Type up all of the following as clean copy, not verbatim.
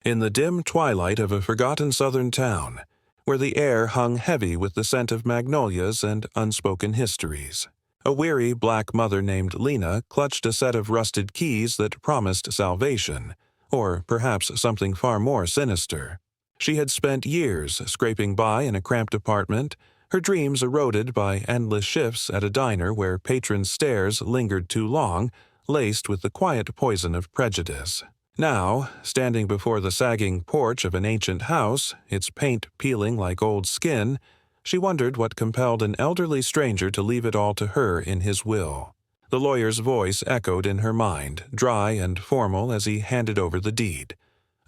in the dim twilight of a forgotten southern town, where the air hung heavy with the scent of magnolias and unspoken histories. A weary black mother named Lena clutched a set of rusted keys that promised salvation, or perhaps something far more sinister. She had spent years scraping by in a cramped apartment, her dreams eroded by endless shifts at a diner where patrons' stares lingered too long, laced with the quiet poison of prejudice. Now, standing before the sagging porch of an ancient house, its paint peeling like old skin, she wondered what compelled an elderly stranger to leave it all to her in his will. The lawyer's voice echoed in her mind, dry and formal as he handed over the deed,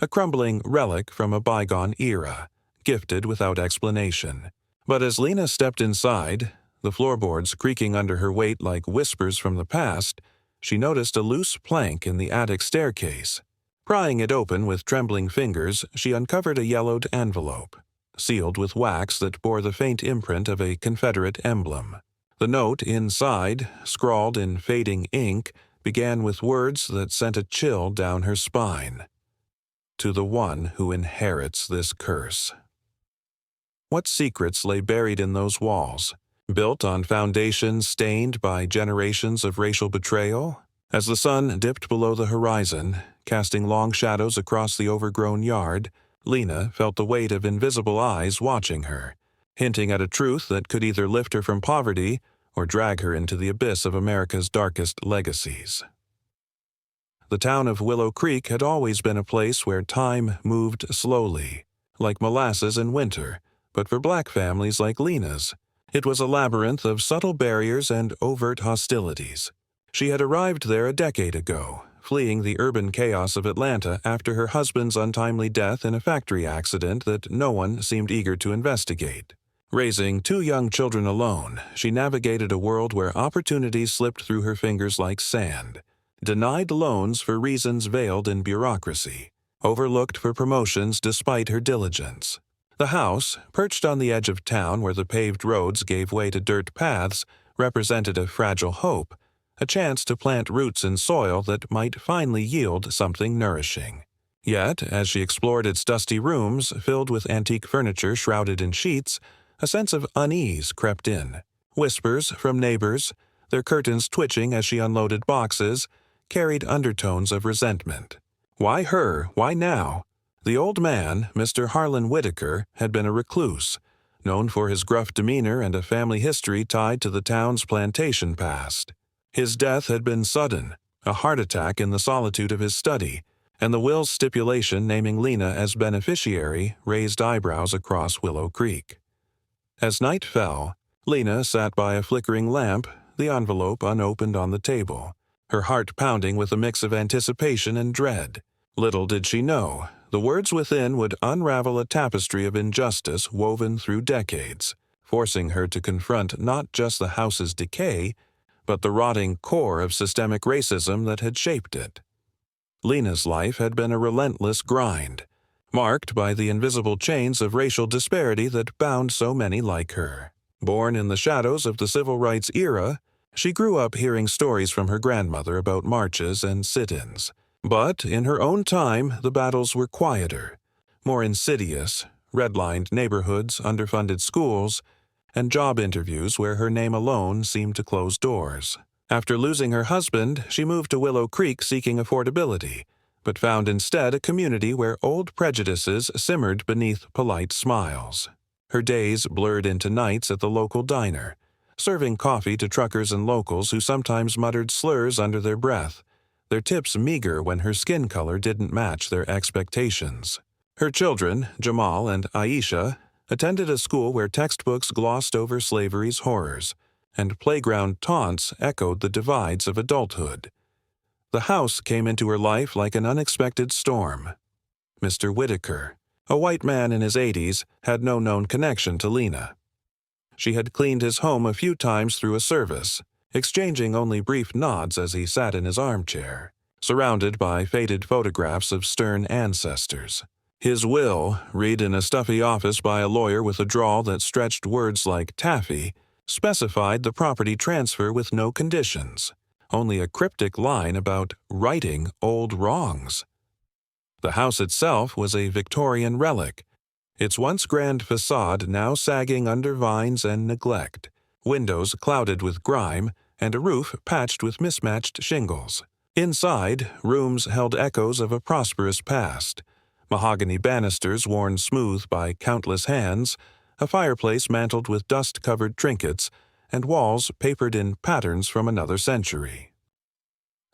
a crumbling relic from a bygone era, gifted without explanation. But as Lena stepped inside, the floorboards creaking under her weight like whispers from the past, she noticed a loose plank in the attic staircase. Prying it open with trembling fingers, she uncovered a yellowed envelope, sealed with wax that bore the faint imprint of a Confederate emblem. The note inside, scrawled in fading ink, began with words that sent a chill down her spine. To the one who inherits this curse. What secrets lay buried in those walls, built on foundations stained by generations of racial betrayal? As the sun dipped below the horizon, casting long shadows across the overgrown yard, Lena felt the weight of invisible eyes watching her, hinting at a truth that could either lift her from poverty or drag her into the abyss of America's darkest legacies. The town of Willow Creek had always been a place where time moved slowly, like molasses in winter, but for black families like Lena's, it was a labyrinth of subtle barriers and overt hostilities. She had arrived there a decade ago, fleeing the urban chaos of Atlanta after her husband's untimely death in a factory accident that no one seemed eager to investigate. Raising 2 young children alone, she navigated a world where opportunities slipped through her fingers like sand, denied loans for reasons veiled in bureaucracy, overlooked for promotions despite her diligence. The house, perched on the edge of town where the paved roads gave way to dirt paths, represented a fragile hope, a chance to plant roots in soil that might finally yield something nourishing. Yet, as she explored its dusty rooms, filled with antique furniture shrouded in sheets, a sense of unease crept in. Whispers from neighbors, their curtains twitching as she unloaded boxes, carried undertones of resentment. Why her? Why now? The old man, Mr. Harlan Whitaker, had been a recluse, known for his gruff demeanor and a family history tied to the town's plantation past. His death had been sudden, a heart attack in the solitude of his study, and the will's stipulation naming Lena as beneficiary raised eyebrows across Willow Creek. As night fell, Lena sat by a flickering lamp, the envelope unopened on the table, her heart pounding with a mix of anticipation and dread. Little did she know, the words within would unravel a tapestry of injustice woven through decades, forcing her to confront not just the house's decay, but the rotting core of systemic racism that had shaped it. Lena's life had been a relentless grind, marked by the invisible chains of racial disparity that bound so many like her. Born in the shadows of the civil rights era, she grew up hearing stories from her grandmother about marches and sit-ins. But in her own time, the battles were quieter, more insidious, redlined neighborhoods, underfunded schools, and job interviews where her name alone seemed to close doors. After losing her husband, she moved to Willow Creek seeking affordability, but found instead a community where old prejudices simmered beneath polite smiles. Her days blurred into nights at the local diner, serving coffee to truckers and locals who sometimes muttered slurs under their breath, their tips meager when her skin color didn't match their expectations. Her children, Jamal and Aisha, attended a school where textbooks glossed over slavery's horrors, and playground taunts echoed the divides of adulthood. The house came into her life like an unexpected storm. Mr. Whitaker, a white man in his 80s, had no known connection to Lena. She had cleaned his home a few times through a service, exchanging only brief nods as he sat in his armchair, surrounded by faded photographs of stern ancestors. His will, read in a stuffy office by a lawyer with a drawl that stretched words like taffy, specified the property transfer with no conditions, only a cryptic line about righting old wrongs. The house itself was a Victorian relic, its once grand facade now sagging under vines and neglect, windows clouded with grime, and a roof patched with mismatched shingles. Inside, rooms held echoes of a prosperous past. Mahogany banisters worn smooth by countless hands, a fireplace mantled with dust-covered trinkets, and walls papered in patterns from another century.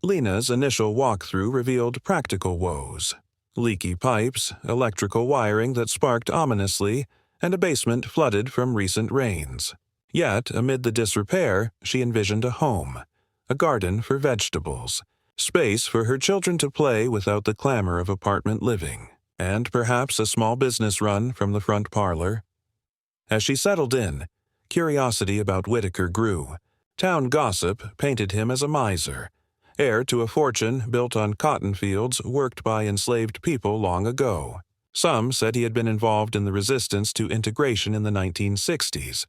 Lena's initial walkthrough revealed practical woes: leaky pipes, electrical wiring that sparked ominously, and a basement flooded from recent rains. Yet, amid the disrepair, she envisioned a home, a garden for vegetables, space for her children to play without the clamor of apartment living, and perhaps a small business run from the front parlor. As she settled in, curiosity about Whitaker grew. Town gossip painted him as a miser, heir to a fortune built on cotton fields worked by enslaved people long ago. Some said he had been involved in the resistance to integration in the 1960s.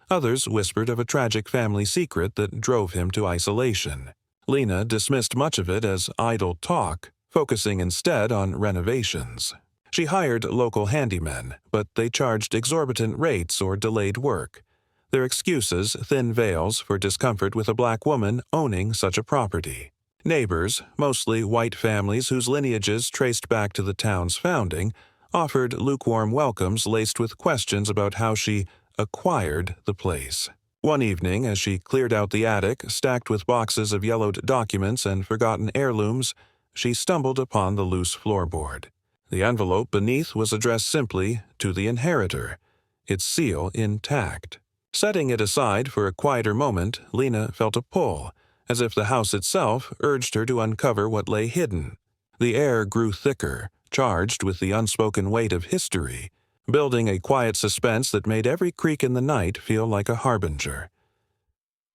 Others whispered of a tragic family secret that drove him to isolation. Lena dismissed much of it as idle talk, focusing instead on renovations. She hired local handymen, but they charged exorbitant rates or delayed work. Their excuses thin veils for discomfort with a black woman owning such a property. Neighbors, mostly white families whose lineages traced back to the town's founding, offered lukewarm welcomes laced with questions about how she acquired the place. One evening, as she cleared out the attic, stacked with boxes of yellowed documents and forgotten heirlooms, she stumbled upon the loose floorboard. The envelope beneath was addressed simply to the inheritor, its seal intact. Setting it aside for a quieter moment, Lena felt a pull, as if the house itself urged her to uncover what lay hidden. The air grew thicker, charged with the unspoken weight of history, building a quiet suspense that made every creak in the night feel like a harbinger.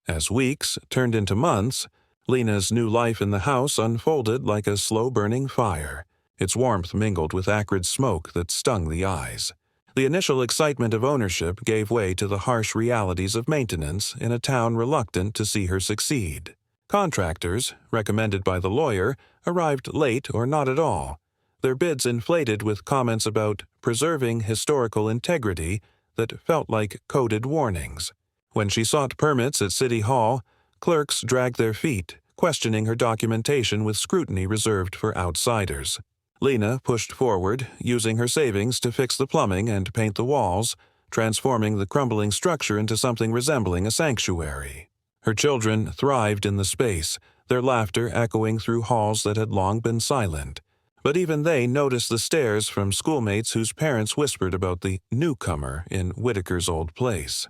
As weeks turned into months, Lena's new life in the house unfolded like a slow-burning fire. Its warmth mingled with acrid smoke that stung the eyes. The initial excitement of ownership gave way to the harsh realities of maintenance in a town reluctant to see her succeed. Contractors, recommended by the lawyer, arrived late or not at all, their bids inflated with comments about preserving historical integrity that felt like coded warnings. When she sought permits at City Hall, clerks dragged their feet, questioning her documentation with scrutiny reserved for outsiders. Lena pushed forward, using her savings to fix the plumbing and paint the walls, transforming the crumbling structure into something resembling a sanctuary. Her children thrived in the space, their laughter echoing through halls that had long been silent. But even they noticed the stares from schoolmates whose parents whispered about the newcomer in Whitaker's old place.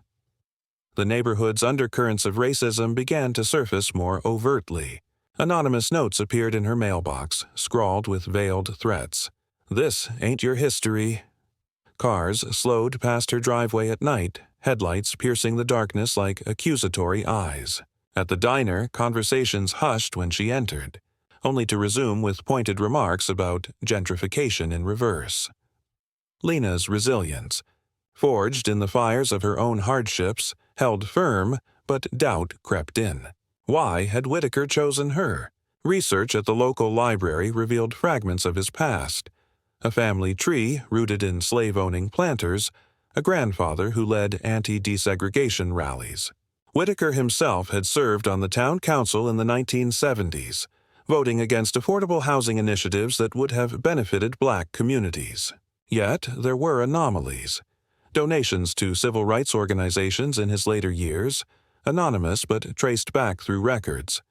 The neighborhood's undercurrents of racism began to surface more overtly. Anonymous notes appeared in her mailbox, scrawled with veiled threats. "This ain't your history." Cars slowed past her driveway at night, headlights piercing the darkness like accusatory eyes. At the diner, conversations hushed when she entered, only to resume with pointed remarks about gentrification in reverse. Lena's resilience, forged in the fires of her own hardships, held firm, but doubt crept in. Why had Whitaker chosen her? Research at the local library revealed fragments of his past. A family tree rooted in slave-owning planters, a grandfather who led anti-desegregation rallies. Whitaker himself had served on the town council in the 1970s, voting against affordable housing initiatives that would have benefited black communities. Yet there were anomalies. Donations to civil rights organizations in his later years, anonymous but traced back through records.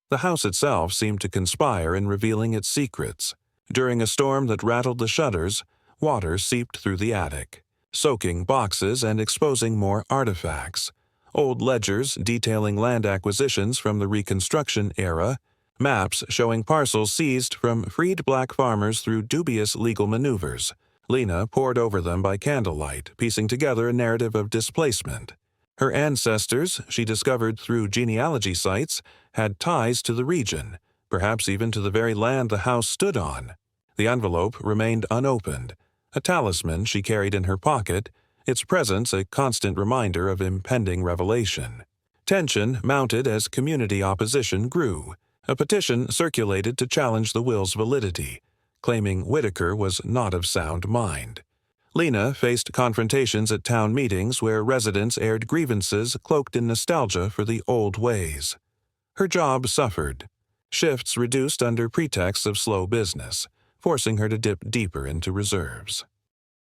The house itself seemed to conspire in revealing its secrets. During a storm that rattled the shutters, water seeped through the attic, soaking boxes and exposing more artifacts. Old ledgers detailing land acquisitions from the Reconstruction era, maps showing parcels seized from freed black farmers through dubious legal maneuvers. Lena pored over them by candlelight, piecing together a narrative of displacement. Her ancestors, she discovered through genealogy sites, had ties to the region, perhaps even to the very land the house stood on. The envelope remained unopened, a talisman she carried in her pocket, its presence a constant reminder of impending revelation. Tension mounted as community opposition grew. A petition circulated to challenge the will's validity. claiming Whitaker was not of sound mind. Lena faced confrontations at town meetings where residents aired grievances cloaked in nostalgia for the old ways. Her job suffered. Shifts reduced under pretext of slow business, forcing her to dip deeper into reserves.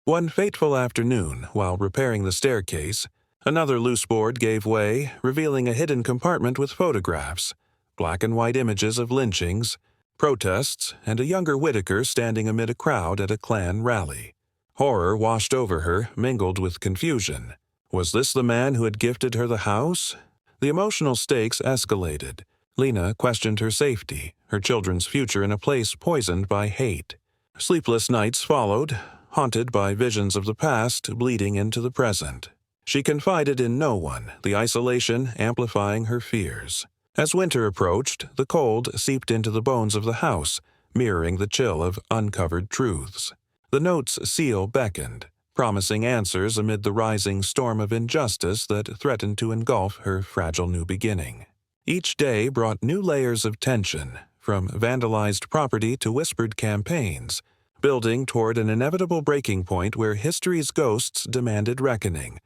One fateful afternoon, while repairing the staircase, another loose board gave way, revealing a hidden compartment with photographs, black and white images of lynchings, protests, and a younger Whitaker standing amid a crowd at a Klan rally. Horror washed over her, mingled with confusion. Was this the man who had gifted her the house? The emotional stakes escalated. Lena questioned her safety, her children's future in a place poisoned by hate. Sleepless nights followed, haunted by visions of the past bleeding into the present. She confided in no one, the isolation amplifying her fears. As winter approached, the cold seeped into the bones of the house, mirroring the chill of uncovered truths. The note's seal beckoned, promising answers amid the rising storm of injustice that threatened to engulf her fragile new beginning. Each day brought new layers of tension, from vandalized property to whispered campaigns, building toward an inevitable breaking point where history's ghosts demanded reckoning.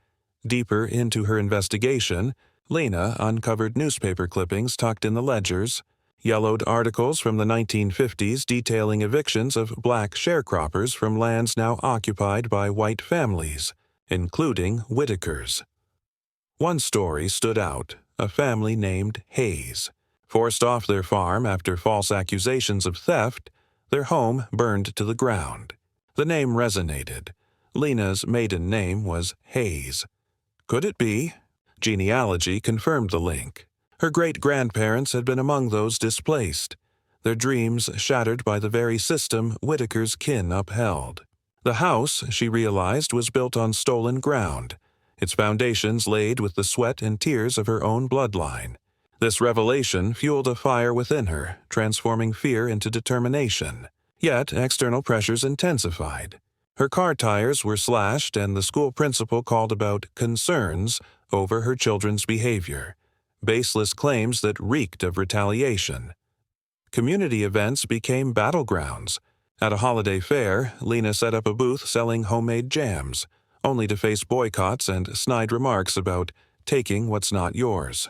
Deeper into her investigation, Lena uncovered newspaper clippings tucked in the ledgers, yellowed articles from the 1950s detailing evictions of black sharecroppers from lands now occupied by white families, including Whitakers. One story stood out, a family named Hayes. Forced off their farm after false accusations of theft, their home burned to the ground. The name resonated. Lena's maiden name was Hayes. Could it be? Genealogy confirmed the link. Her great-grandparents had been among those displaced, their dreams shattered by the very system Whitaker's kin upheld. The house, she realized, was built on stolen ground, its foundations laid with the sweat and tears of her own bloodline. This revelation fueled a fire within her, transforming fear into determination. Yet external pressures intensified. Her car tires were slashed, and the school principal called about concerns over her children's behavior, baseless claims that reeked of retaliation. Community events became battlegrounds. At a holiday fair, Lena set up a booth selling homemade jams, only to face boycotts and snide remarks about taking what's not yours.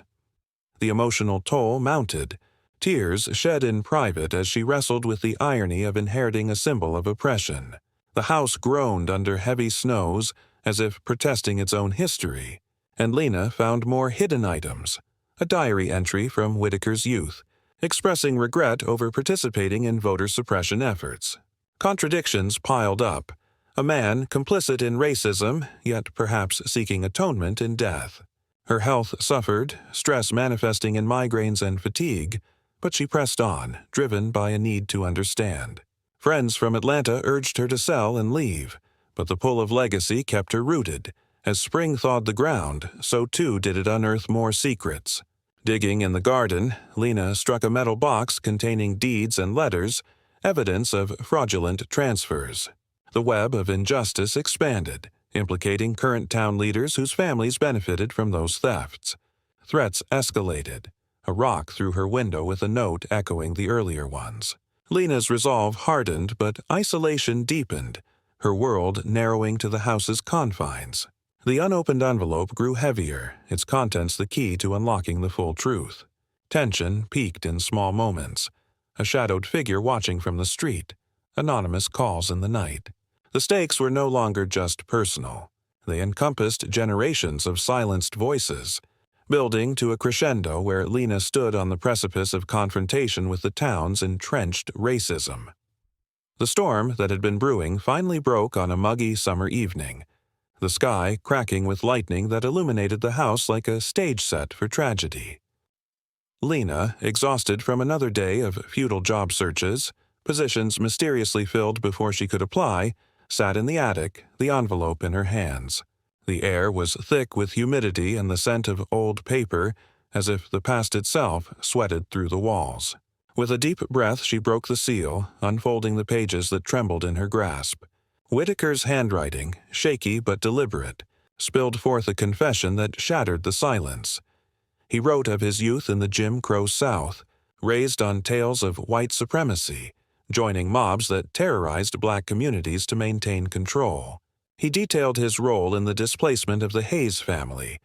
The emotional toll mounted, tears shed in private as she wrestled with the irony of inheriting a symbol of oppression. The house groaned under heavy snows, as if protesting its own history, and Lena found more hidden items. A diary entry from Whitaker's youth, expressing regret over participating in voter suppression efforts. Contradictions piled up. A man complicit in racism, yet perhaps seeking atonement in death. Her health suffered, stress manifesting in migraines and fatigue, but she pressed on, driven by a need to understand. Friends from Atlanta urged her to sell and leave, but the pull of legacy kept her rooted. As spring thawed the ground, so too did it unearth more secrets. Digging in the garden, Lena struck a metal box containing deeds and letters, evidence of fraudulent transfers. The web of injustice expanded, implicating current town leaders whose families benefited from those thefts. Threats escalated, a rock through her window with a note echoing the earlier ones. Lena's resolve hardened, but isolation deepened, her world narrowing to the house's confines. The unopened envelope grew heavier, its contents the key to unlocking the full truth. Tension peaked in small moments. A shadowed figure watching from the street. Anonymous calls in the night. The stakes were no longer just personal. They encompassed generations of silenced voices, building to a crescendo where Lena stood on the precipice of confrontation with the town's entrenched racism. The storm that had been brewing finally broke on a muggy summer evening, the sky cracking with lightning that illuminated the house like a stage set for tragedy. Lena, exhausted from another day of futile job searches, positions mysteriously filled before she could apply, sat in the attic, the envelope in her hands. The air was thick with humidity and the scent of old paper, as if the past itself sweated through the walls. With a deep breath she broke the seal, unfolding the pages that trembled in her grasp. Whitaker's handwriting, shaky but deliberate, spilled forth a confession that shattered the silence. He wrote of his youth in the Jim Crow South, raised on tales of white supremacy, joining mobs that terrorized black communities to maintain control. He detailed his role in the displacement of the Hayes family,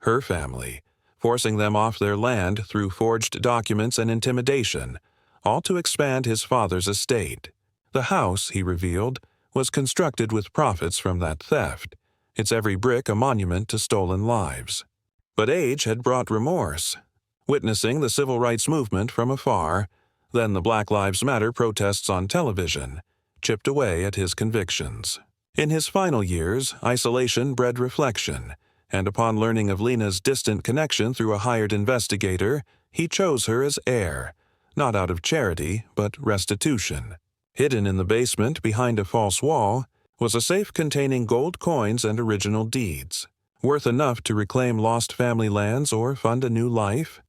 her family, forcing them off their land through forged documents and intimidation, all to expand his father's estate. The house, he revealed, was constructed with profits from that theft, its every brick a monument to stolen lives. But age had brought remorse. Witnessing the civil rights movement from afar, then the Black Lives Matter protests on television, chipped away at his convictions. In his final years, isolation bred reflection, and upon learning of Lena's distant connection through a hired investigator, he chose her as heir, not out of charity, but restitution. Hidden in the basement behind a false wall was a safe containing gold coins and original deeds, worth enough to reclaim lost family lands or fund a new life.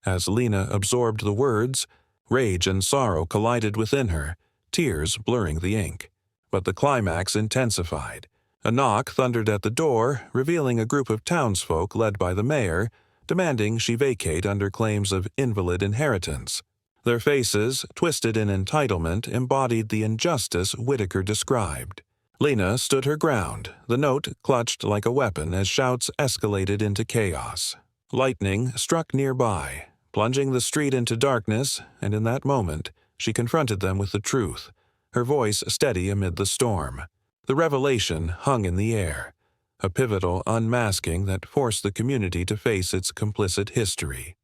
As Lena absorbed the words, rage and sorrow collided within her, tears blurring the ink. But the climax intensified. A knock thundered at the door, revealing a group of townsfolk led by the mayor, demanding she vacate under claims of invalid inheritance. Their faces, twisted in entitlement, embodied the injustice Whitaker described. Lena stood her ground, the note clutched like a weapon as shouts escalated into chaos. Lightning struck nearby, plunging the street into darkness, and in that moment, she confronted them with the truth, her voice steady amid the storm. The revelation hung in the air, a pivotal unmasking that forced the community to face its complicit history.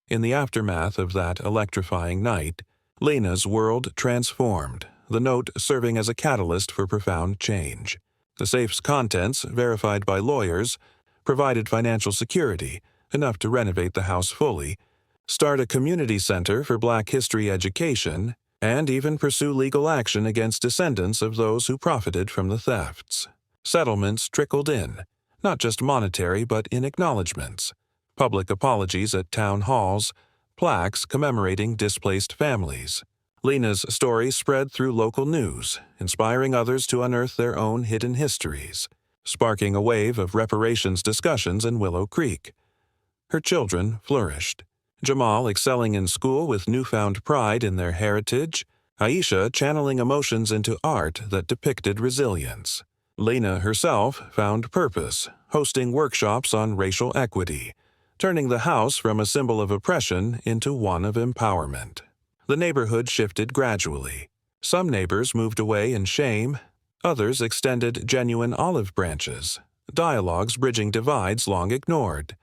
In the aftermath of that electrifying night, Lena's world transformed, the note serving as a catalyst for profound change. The safe's contents, verified by lawyers, provided financial security, enough to renovate the house fully, start a community center for Black history education, and even pursue legal action against descendants of those who profited from the thefts. Settlements trickled in, not just monetary but in acknowledgments, public apologies at town halls, plaques commemorating displaced families. Lena's story spread through local news, inspiring others to unearth their own hidden histories, sparking a wave of reparations discussions in Willow Creek. Her children flourished, Jamal excelling in school with newfound pride in their heritage, Aisha channeling emotions into art that depicted resilience. Lena herself found purpose, hosting workshops on racial equity, turning the house from a symbol of oppression into one of empowerment. The neighborhood shifted gradually. Some neighbors moved away in shame, others extended genuine olive branches, dialogues bridging divides long ignored.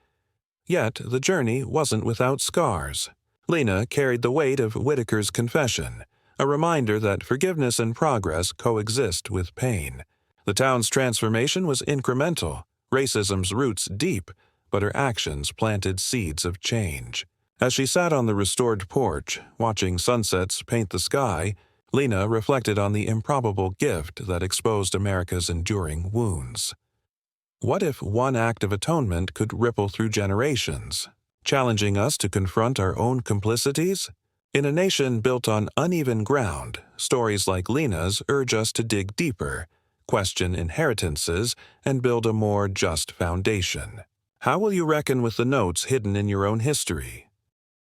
Yet the journey wasn't without scars. Lena carried the weight of Whitaker's confession, a reminder that forgiveness and progress coexist with pain. The town's transformation was incremental, racism's roots deep, but her actions planted seeds of change. As she sat on the restored porch, watching sunsets paint the sky, Lena reflected on the improbable gift that exposed America's enduring wounds. What if one act of atonement could ripple through generations, challenging us to confront our own complicities? In a nation built on uneven ground, stories like Lena's urge us to dig deeper, question inheritances, and build a more just foundation. How will you reckon with the notes hidden in your own history?